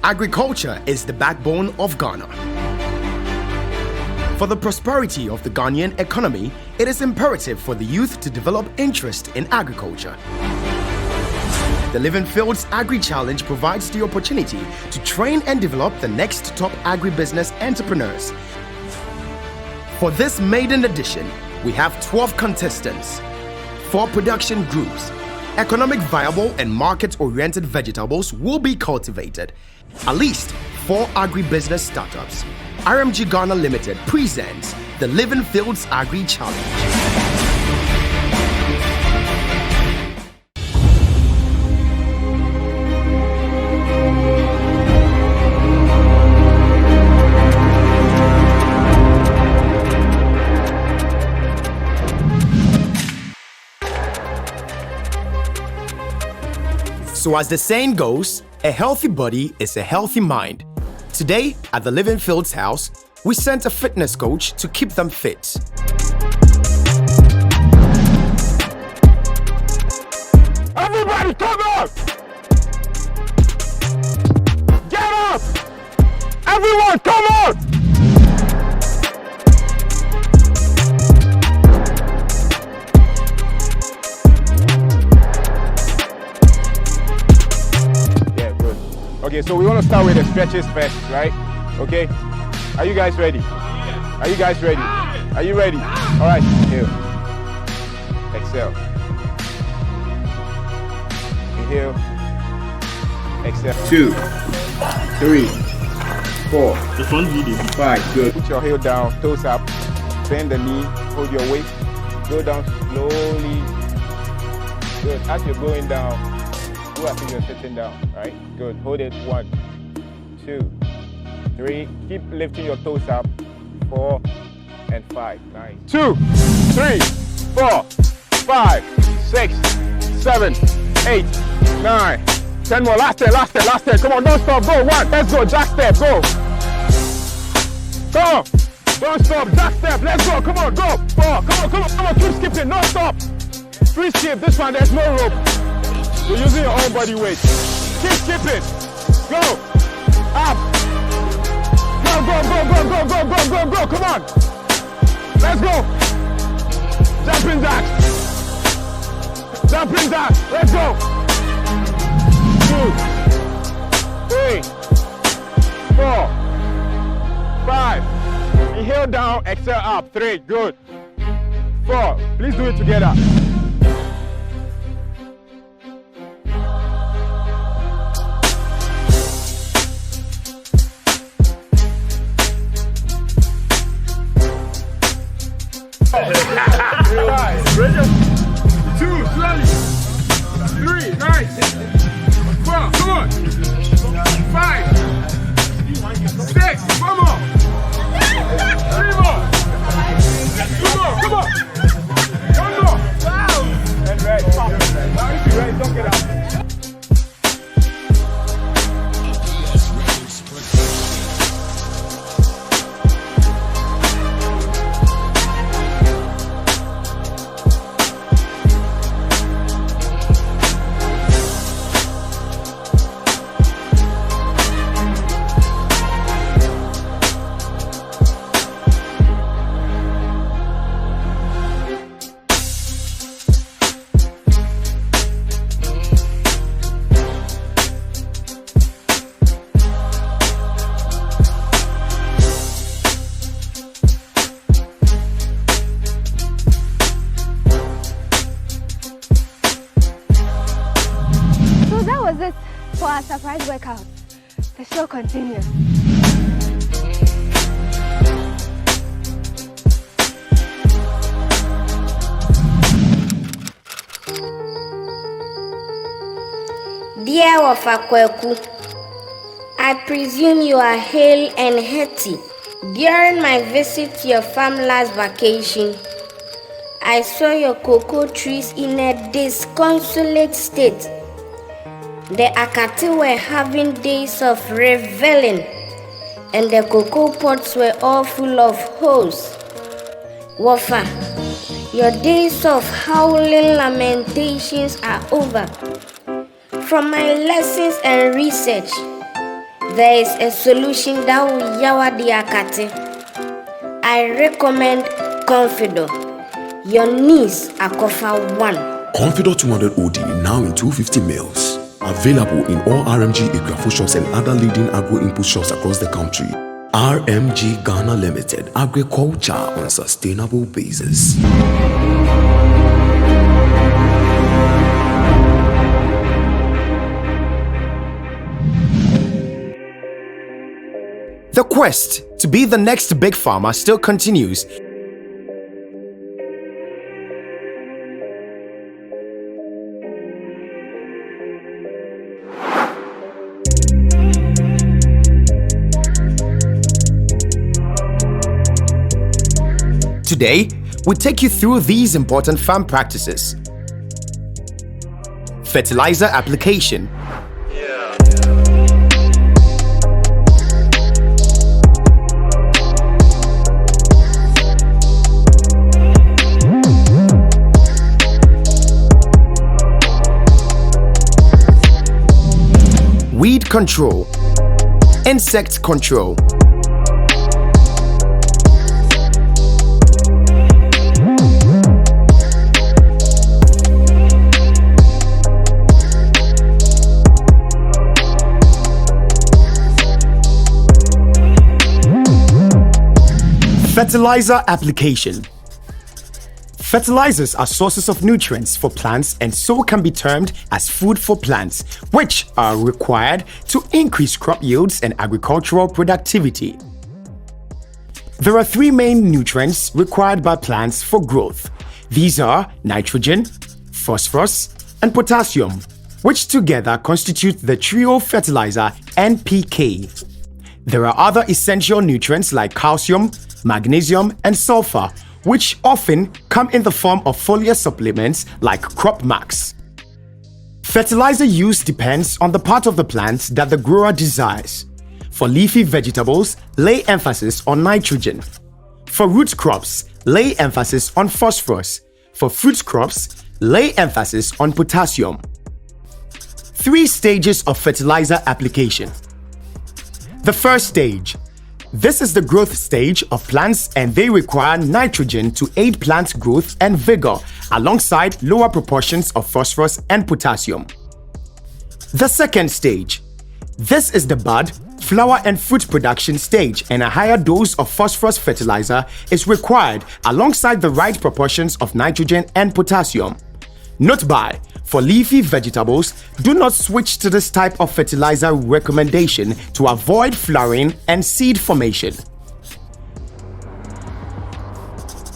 Agriculture is the backbone of Ghana. For the prosperity of the Ghanaian economy, it is imperative for the youth to develop interest in agriculture. The Livingfields AgriChallenge provides the opportunity to train and develop the next top agribusiness entrepreneurs. For this maiden edition, we have 12 contestants, 4 production groups. Economic viable and market-oriented vegetables will be cultivated. At least 4 agribusiness startups. RMG Ghana Limited presents the Livingfields AgriChallenge. So as the saying goes, a healthy body is a healthy mind. Today, at the Livingfields house, we sent a fitness coach to keep them fit. Everybody come up! Get up! Everyone come up! Okay, so we want to start with the stretches first, right? Okay, are you guys ready? Are you guys ready? Are you ready? All right, inhale, exhale, inhale, exhale. 2, 3, 4, 5, good. Put your heel down, toes up, bend the knee, hold your weight, go down slowly. Good, as you're going down, do as if you're sitting down, right? Good. Hold it. 1, 2, 3. Keep lifting your toes up. 4 and 5. Nice. 2, 3, 4, 5, 6, 7, 8, 9, 10 more. Last 10. Come on, don't stop. Go. 1. Let's go. Jack step. Go. Come on. Don't stop. Jack step. Let's go. Come on. Go. 4. Come on. Keep skipping. Don't stop. Free skip. This one, there's no rope. You're using your own body weight. Keep skipping. Go. Up. Go. Come on. Let's go. Jumping jacks. Let's go. 2, 3, 4, 5. Inhale down, exhale up. 3. Good. 4. Please do it together. Ready? 2, slowly. 3, nice. 4, come on. 5, 6, 4 more. 3 more. 2 more, come on. 1 more. Wow. And ready. Now if you're ready, talk it out. Was it for our surprise workout? The show continues. Dear Wafakweku, I presume you are hale and healthy. During my visit to your farm last vacation, I saw your cocoa trees in a disconsolate state. The Akati were having days of reveling, and the cocoa pots were all full of holes. Wafa, your days of howling lamentations are over. From my lessons and research, there is a solution that will yawa diakate. I recommend Confidor. Your knees are cover 1. Confidor 200 OD now in 250 mils. Available in all RMG Agrafo shops and other leading agro input shops across the country. RMG Ghana Limited, agriculture on sustainable basis. The quest to be the next big farmer still continues. Today, we take you through these important farm practices. Fertilizer application. Weed control. Insect control. Fertilizer application. Fertilizers are sources of nutrients for plants and so can be termed as food for plants, which are required to increase crop yields and agricultural productivity. There are 3 main nutrients required by plants for growth. These are nitrogen, phosphorus, and potassium, which together constitute the trio fertilizer NPK. There are other essential nutrients like calcium, magnesium, and sulfur, which often come in the form of foliar supplements like Crop Max. Fertilizer use depends on the part of the plant that the grower desires. For leafy vegetables, lay emphasis on nitrogen. For root crops, lay emphasis on phosphorus. For fruit crops, lay emphasis on potassium. 3 stages of fertilizer application. The first stage. This is the growth stage of plants and they require nitrogen to aid plant growth and vigor alongside lower proportions of phosphorus and potassium. The second stage. This is the bud, flower and fruit production stage and a higher dose of phosphorus fertilizer is required alongside the right proportions of nitrogen and potassium. Note by, for leafy vegetables, do not switch to this type of fertilizer recommendation to avoid flowering and seed formation.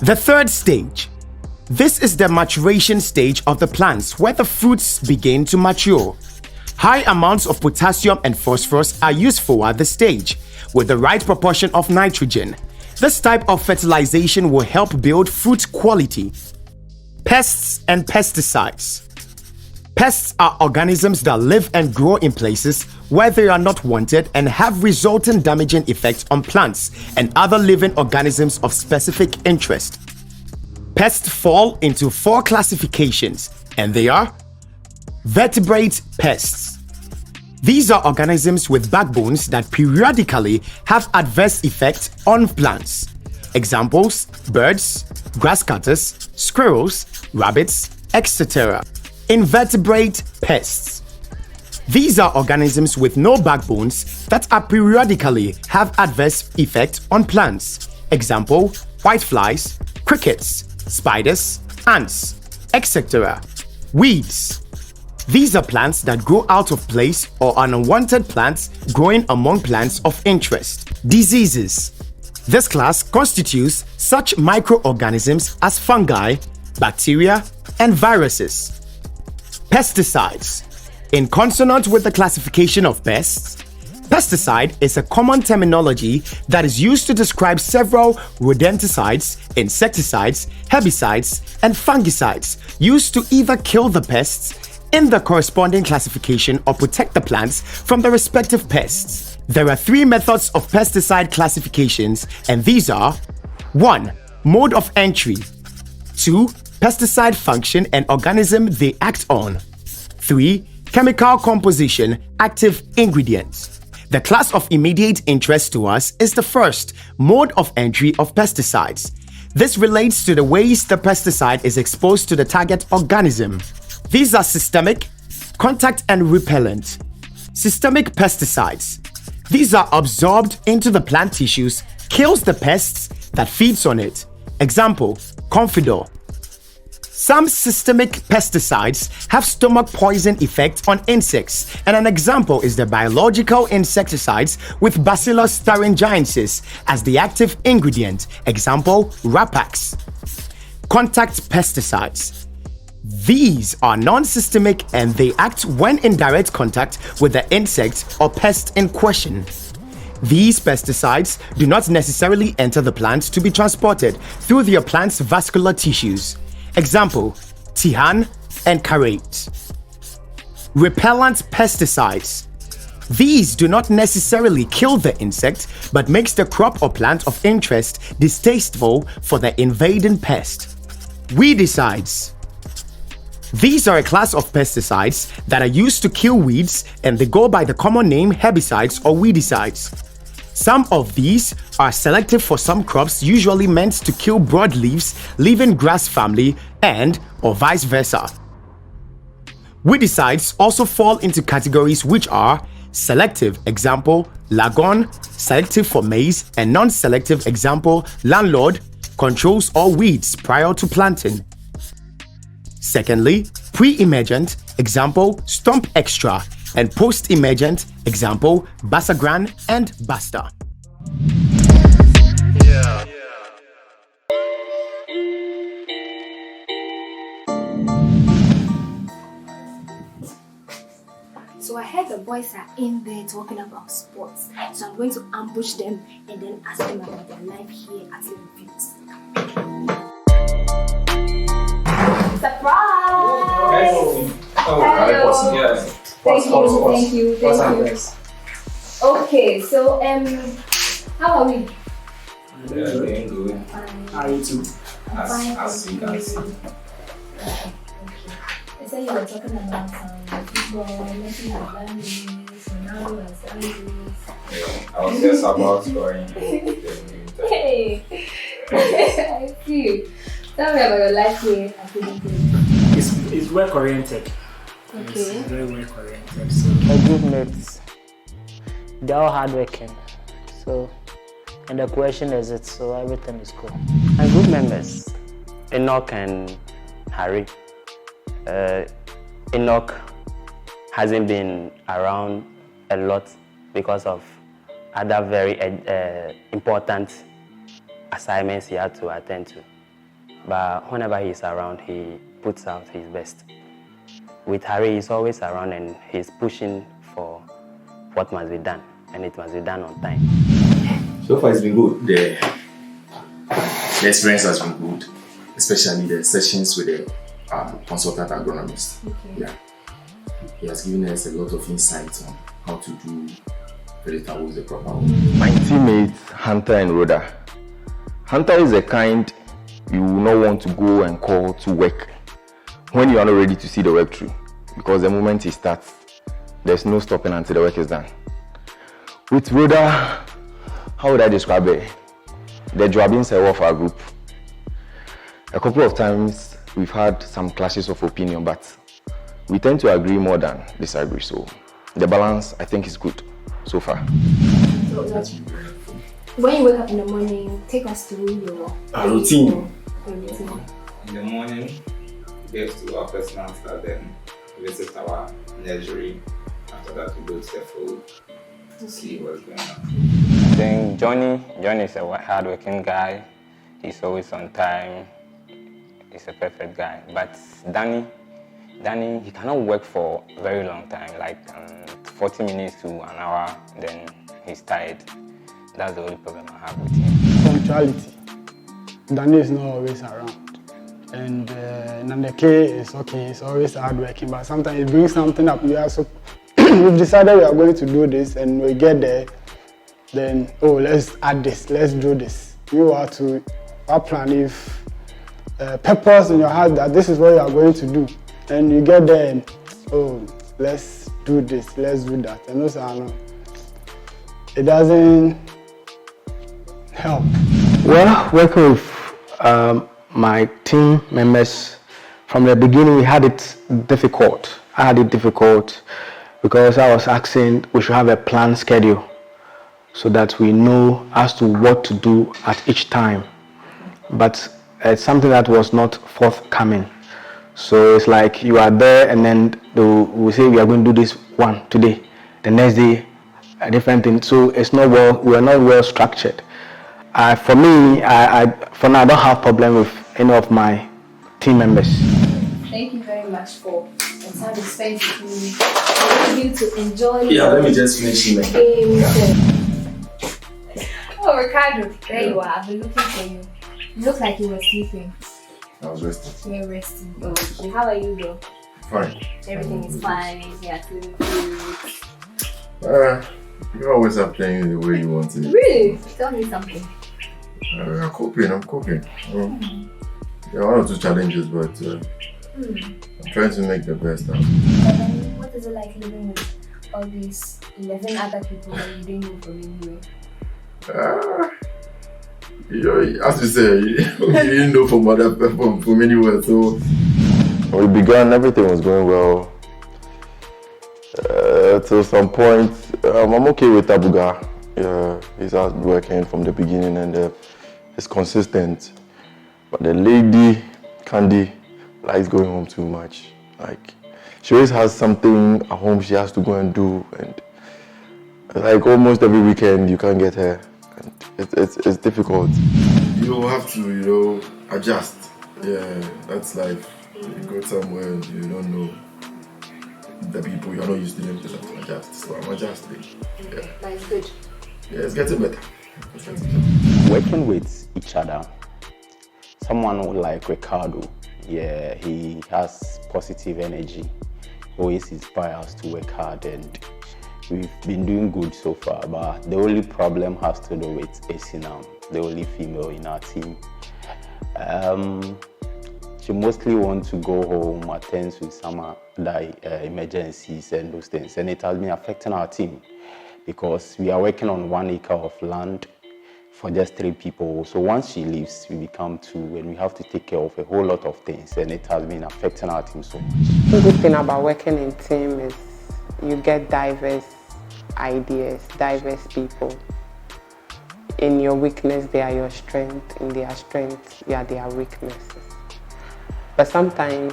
The third stage. This is the maturation stage of the plants where the fruits begin to mature. High amounts of potassium and phosphorus are useful at this stage, with the right proportion of nitrogen. This type of fertilization will help build fruit quality. Pests and pesticides. Pests are organisms that live and grow in places where they are not wanted and have resultant damaging effects on plants and other living organisms of specific interest. Pests fall into 4 classifications, and they are vertebrate pests. These are organisms with backbones that periodically have adverse effects on plants. Examples: birds, grasscutters, squirrels, rabbits, etc. Invertebrate pests. These are organisms with no backbones that are periodically have adverse effect on plants. Example: whiteflies, crickets, spiders, ants, etc. Weeds. These are plants that grow out of place or unwanted plants growing among plants of interest. Diseases. This class constitutes such microorganisms as fungi, bacteria, and viruses. Pesticides. In consonant with the classification of pests, pesticide is a common terminology that is used to describe several rodenticides, insecticides, herbicides, and fungicides used to either kill the pests in the corresponding classification or protect the plants from the respective pests. There are 3 methods of pesticide classifications, and these are: 1. Mode of entry. 2. Pesticide function and organism they act on. 3. Chemical composition, active ingredients. The class of immediate interest to us is the first mode of entry of pesticides. This relates to the ways the pesticide is exposed to the target organism. These are systemic, contact and repellent. Systemic pesticides. These are absorbed into the plant tissues, kills the pests that feeds on it. Example, Confidor. Some systemic pesticides have stomach poison effect on insects, and an example is the biological insecticides with Bacillus thuringiensis as the active ingredient. Example, Rapax. Contact pesticides. These are non-systemic and they act when in direct contact with the insect or pest in question. These pesticides do not necessarily enter the plant to be transported through their plant's vascular tissues. Example, Tihan and Carate. Repellent pesticides. These do not necessarily kill the insect but makes the crop or plant of interest distasteful for the invading pest. Weedicides. These are a class of pesticides that are used to kill weeds and they go by the common name herbicides or weedicides. Some of these are selective for some crops usually meant to kill broadleaves, leaving grass family and or vice versa. Weedicides also fall into categories which are selective, example, Lagon, selective for maize, and non-selective, example, Landlord, controls all weeds prior to planting. Secondly, pre-emergent, example, Stomp Extra, and post-emergent, example, Basagran and Basta. So I heard the boys are in there talking about sports. So I'm going to ambush them and then ask them about their life here at Livingfields. Surprise! Hello. Yes. Thank you. Okay, so how are we? Doing good. How are you too? I'm fine. As you can see. Okay. I said you were talking about football, Messi and Danny, Ronaldo and Santos. I was just about scoring. Hey, I see. Tell me about your life here at Livingfields. It's work oriented. Okay. It's very work oriented. So My group mates, they're all hardworking. So, and the question is it, so everything is cool. My group members, Enoch and Harry. Enoch hasn't been around a lot because of other very important assignments he had to attend to. But whenever he's around, he puts out his best. With Harry, he's always around and he's pushing for what must be done, and it must be done on time. So far it's been good. The experience has been good, especially the sessions with the consultant agronomist. Okay. Yeah, he has given us a lot of insights on how to do vegetables the proper way. My teammates Hunter and Rhoda. Hunter is the kind you will not want to go and call to work when you are not ready to see the work through, because the moment he starts, there's no stopping until the work is done. With Rhoda, how would I describe it? The jobbing of our group. A couple of times we've had some clashes of opinion, but we tend to agree more than disagree. So the balance, I think, is good so far. So when you wake up in the morning, take us through your routine. In the morning, we get to our personal stuff, then visit our nursery. After that, we go to the field to see what's going on. I think Johnny is a hardworking guy. He's always on time. He's a perfect guy. But Danny, he cannot work for a very long time, like 40 minutes to an hour, then he's tired. That's the only problem I have with him. Punctuality. Danny is not always around. And Nandeke is okay, he's always hardworking, but sometimes he brings something up. We are so we've decided we are going to do this, and we get there, then let's add this, let's do this. You are to plan if purpose in your heart that this is what you are going to do, and you get there and let's do this, let's do that, and those are it doesn't help. Well, working with my team members from the beginning, we had it difficult. I had it difficult because I was asking we should have a planned schedule so that we know as to what to do at each time. But it's something that was not forthcoming. So it's like you are there and then we say we are going to do this one today. The next day, a different thing. So it's not well, we are not well structured. For me, for now, I don't have problem with any of my team members. Thank you very much for the time you spent with me. I want you to enjoy. Yeah, let me just finish him. Oh, Ricardo, there you are. I've been looking for you. You look like you were sleeping. I was resting. You were resting. Okay. How are you, though? Fine. Everything is fine. Yeah, feeling good. You always have things the way you want it. Really? Tell me something. I'm coping. There are one or two challenges, but I'm trying to make the best out of it. What is it like living with all these 11 other people that you didn't know from anywhere? As you say, you didn't know from other people from anywhere. So when we began, everything was going well. Till some point, I'm okay with Abuga. Yeah, he's out working from the beginning and he's consistent. But the lady, Candy, likes going home too much. Like, she always has something at home she has to go and do, and like almost every weekend you can't get her. And it's difficult. You have to, adjust. Yeah, that's life. You go somewhere and you don't know the people, you're not used to them, you have to adjust. So I'm adjusting. Yeah. That's good. Yeah, it's getting better. Working with each other, someone like Ricardo, yeah, he has positive energy, always inspires us to work hard, and we've been doing good so far. But the only problem has to do with S01, the only female in our team. She mostly wants to go home, attend to some other emergencies and those things, and it has been affecting our team because we are working on 1 acre of land for just 3 people. So once she leaves, we become 2, and we have to take care of a whole lot of things, and it has been affecting our team so much. The good thing about working in team is you get diverse ideas, diverse people. In your weakness, they are your strength. In their strength, you are their weaknesses. But sometimes,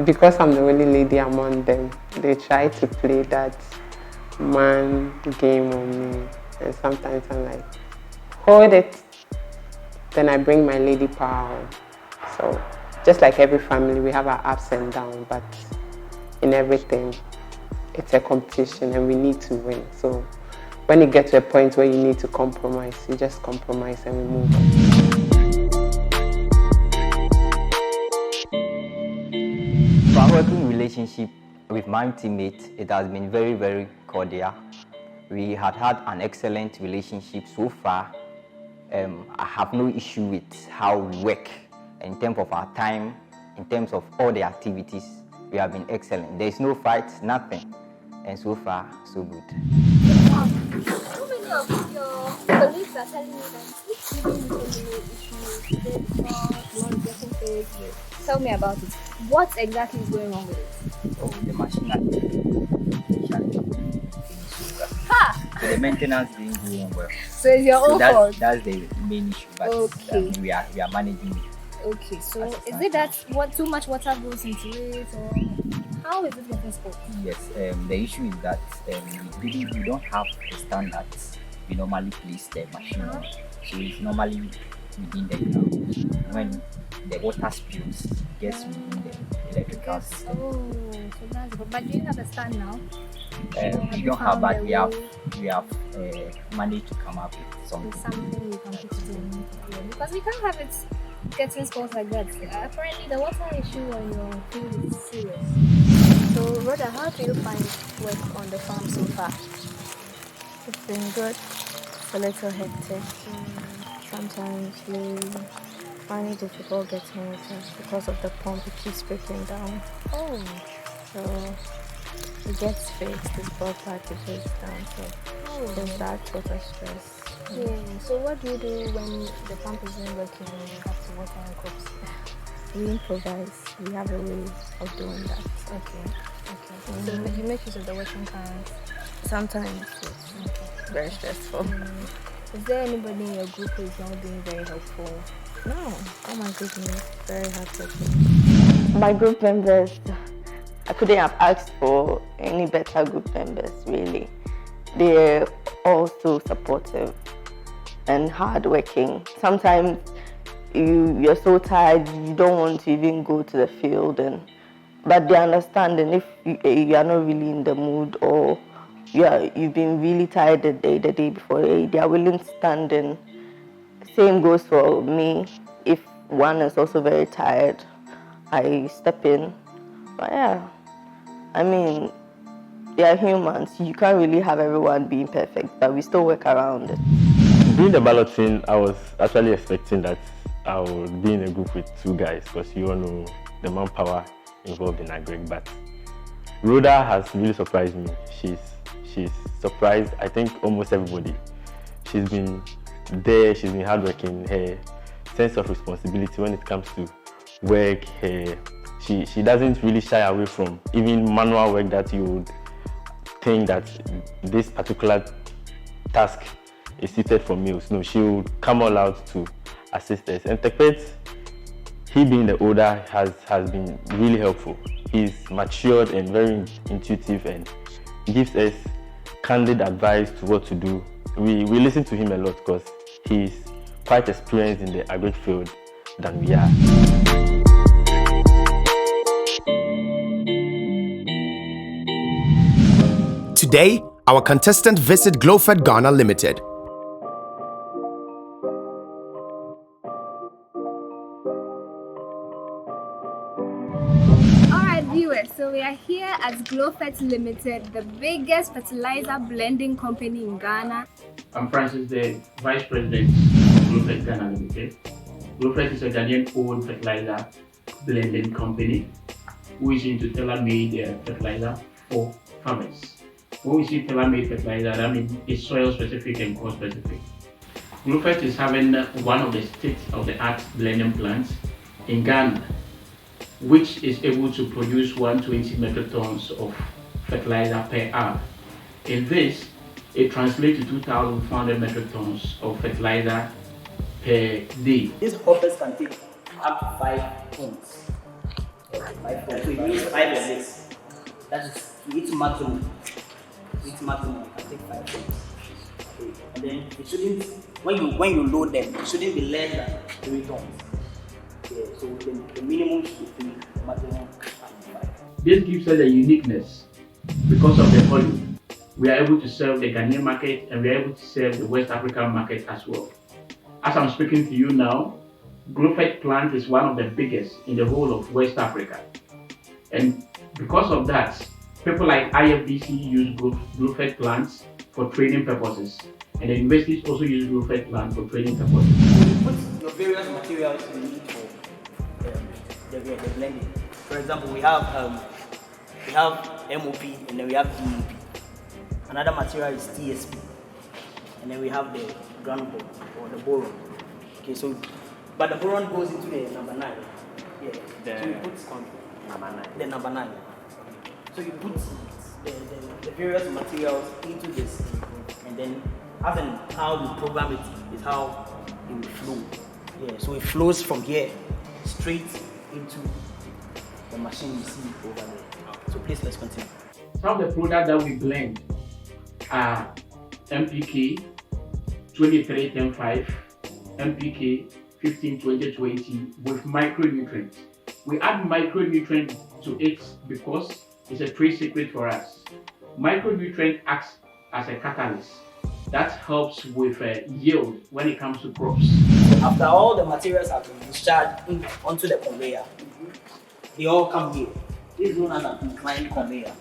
because I'm the only lady among them, they try to play that man game on me. And sometimes I'm like, hold it. Then I bring my lady power. So just like every family, we have our ups and downs, but in everything, it's a competition and we need to win. So when you get to a point where you need to compromise, you just compromise and we move on. For our working relationship with my teammates, it has been very, very cordial. We have had an excellent relationship so far. I have no issue with how we work. In terms of our time, in terms of all the activities, we have been excellent. There is no fight, nothing. And so far, so good. How many of your colleagues are telling you that if you don't have any issues, tell me about it. What exactly is going on with it? Oh, the machinery. Ha! So the maintenance didn't go on well. So it's your own fault? That's the main issue, but okay. We are managing it. Okay, so is it that too much water goes into it, or how is it getting spoiled? Yes, the issue is that we don't have the standards we normally place the machine on. So it's normally within the ground. When the water spills, it gets within the electrical system. Oh, so that's good. But do you have a stand now? We don't have, but we have managed to come up with something. Something you can put it in, because we can't have it getting spoiled like that. Apparently, the water issue on your field is serious. So, Rhoda, how do you find work on the farm so far? It's been good. It's a little hectic. Sometimes you find it difficult getting water because of the pump. It keeps breaking down. Oh. So it gets fixed. It's brought back. It goes down. So There's that water stress. Yeah. So what do you do when the pump isn't working and you have to water your crops? We improvise. We have a way of doing that. Okay. So you make use of the watering cans? Sometimes it's very stressful. Is there anybody in your group who is not being very helpful? No, oh my goodness, very hard. My group members, I couldn't have asked for any better group members, really. They're also supportive and hardworking. Sometimes you're so tired, you don't want to even go to the field, but they understand, and if you are not really in the mood or you've been really tired the day before, they are willing to stand in. Same goes for me. If one is also very tired, I step in. But yeah, I mean, they are humans. You can't really have everyone being perfect, but we still work around it. During the balloting, I was actually expecting that I would be in a group with two guys, because you all know the manpower involved in agric. But Rhoda has really surprised me. She's surprised, I think, almost everybody. She's been there, she's been hardworking. Her sense of responsibility when it comes to work, she doesn't really shy away from even manual work that you would think that this particular task is suited for males. No, she will come all out to assist us. And Tekpet, he being the older, has been really helpful. He's matured and very intuitive and gives us candid advice to what to do. We listen to him a lot because he's quite experienced in the agric field than we are. Today, our contestant visit Glowfed Ghana Limited. Alright viewers, so we are here at Glowfed Limited, the biggest fertilizer blending company in Ghana. I'm Francis, the Vice President of Glowfed Ghana Limited. Glowfed is a Ghanaian-owned fertilizer blending company who is into tailor-made fertilizer for farmers. When we see tailor-made fertilizer, that means it's soil-specific and crop-specific. Glowfed is having one of the state-of-the-art blending plants in Ghana, which is able to produce 120 metric tons of fertilizer per hour. In this, it translates to 2,400 metric tons of fertilizer per day. These hoppers can take up to 5 tons. 5 tons. So it means 5 of this. That is, it's maximum. It's maximum. It can take 5 tons. Okay. And then it shouldn't, when you load them, it shouldn't be less than 3 tons. Yeah, so the minimum should be 3, the maximum should be 5. This gives us a uniqueness because of the volume. We are able to serve the Ghanaian market and we are able to serve the West African market as well. As I'm speaking to you now, Glowfed plant is one of the biggest in the whole of West Africa. And because of that, people like IFDC use Glowfed plants for training purposes. And the universities also use Glowfed plants for training purposes. Put your various materials you need for the blending. For example, we have MOP and then we have DEP. Another material is TSP, and then we have the granule or the boron. Okay, so but the boron goes into the number 9. Yeah. So you put number 9. The number 9. So you put the various materials into this, and then as in how you program it is how it will flow. Yeah. So it flows from here straight into the machine you see over there. So please let's continue. Some of the products that we blend are MPK 23-10-5, MPK 15-20-20 with micronutrients. We add micronutrient to it because it's a trade secret for us. Micronutrient acts as a catalyst that helps with yield when it comes to crops. After all the materials have been discharged onto the conveyor, they all come here. This is known as an inclined conveyor.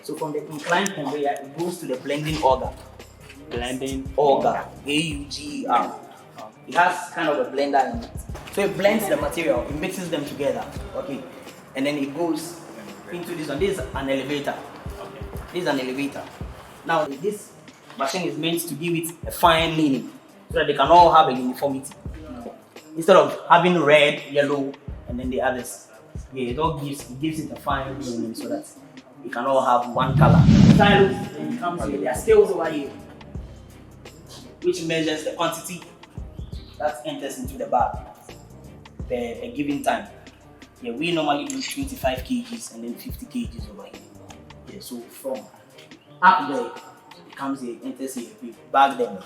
So from the inclined conveyor, it goes to the blending auger. Blending auger, AUGER. It has kind of a blender in it. So it blends the material, it mixes them together, okay? And then it goes into this one. This is an elevator. Okay. This is an elevator. Now this machine is meant to give it a fine meaning so that they can all have a uniformity. Instead of having red, yellow, and then the others. Yeah, it gives it a fine meaning so that we can all have one color. Silos, when it comes here, there are scales over here, which measures the quantity that enters into the bag per a given time. Yeah, we normally do 25 kgs and then 50 kgs over here. Yeah, so from up there, it comes here, enters here, we bag them,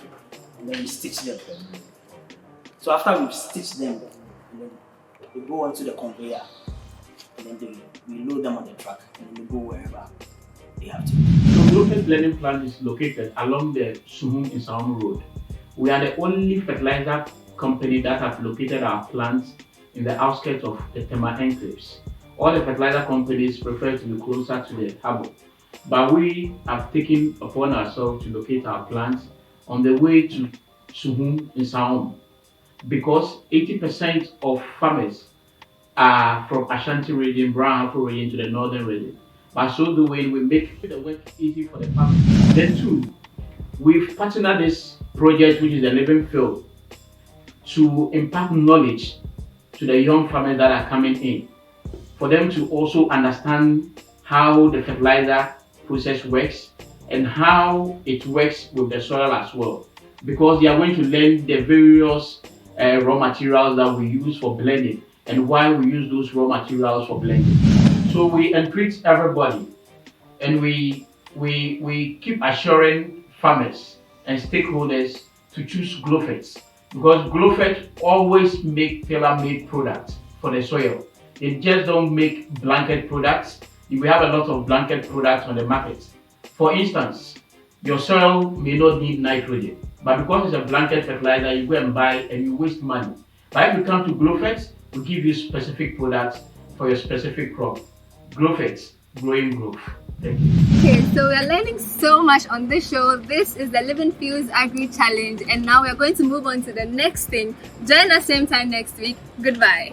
and then we stitch them. So after we've stitched them, and then we go onto the conveyor, and then we load them on the truck, and then we go wherever they have to. So Livingfields blending plant is located along the Suhum in Saum Road. We are the only fertilizer company that have located our plants in the outskirts of the Tema enclaves. All the fertilizer companies prefer to be closer to the harbour, but we have taken upon ourselves to locate our plants on the way to Suhum in Saum, because 80% of farmers are from Ashanti region, Brown Afro region to the northern region. But so the way we make the work easy for the farmers. Then too, we've partnered this project, which is the Livingfield, to impart knowledge to the young farmers that are coming in, for them to also understand how the fertilizer process works and how it works with the soil as well, because they are going to learn the various raw materials that we use for blending and why we use those raw materials for blending. So we entreat everybody, and we keep assuring farmers and stakeholders to choose Glofet, because Glofet always make tailor-made products for the soil. They just don't make blanket products. We have a lot of blanket products on the market. For instance, your soil may not need nitrogen, but because it's a blanket fertilizer, you go and buy and you waste money. But if you come to Glofet, we give you specific products for your specific crop. Glofet, growing growth. Thank you. Okay, so we're learning so much on this show. This is the Livingfields AgriChallenge, and now we're going to move on to the next thing. Join us same time next week. Goodbye.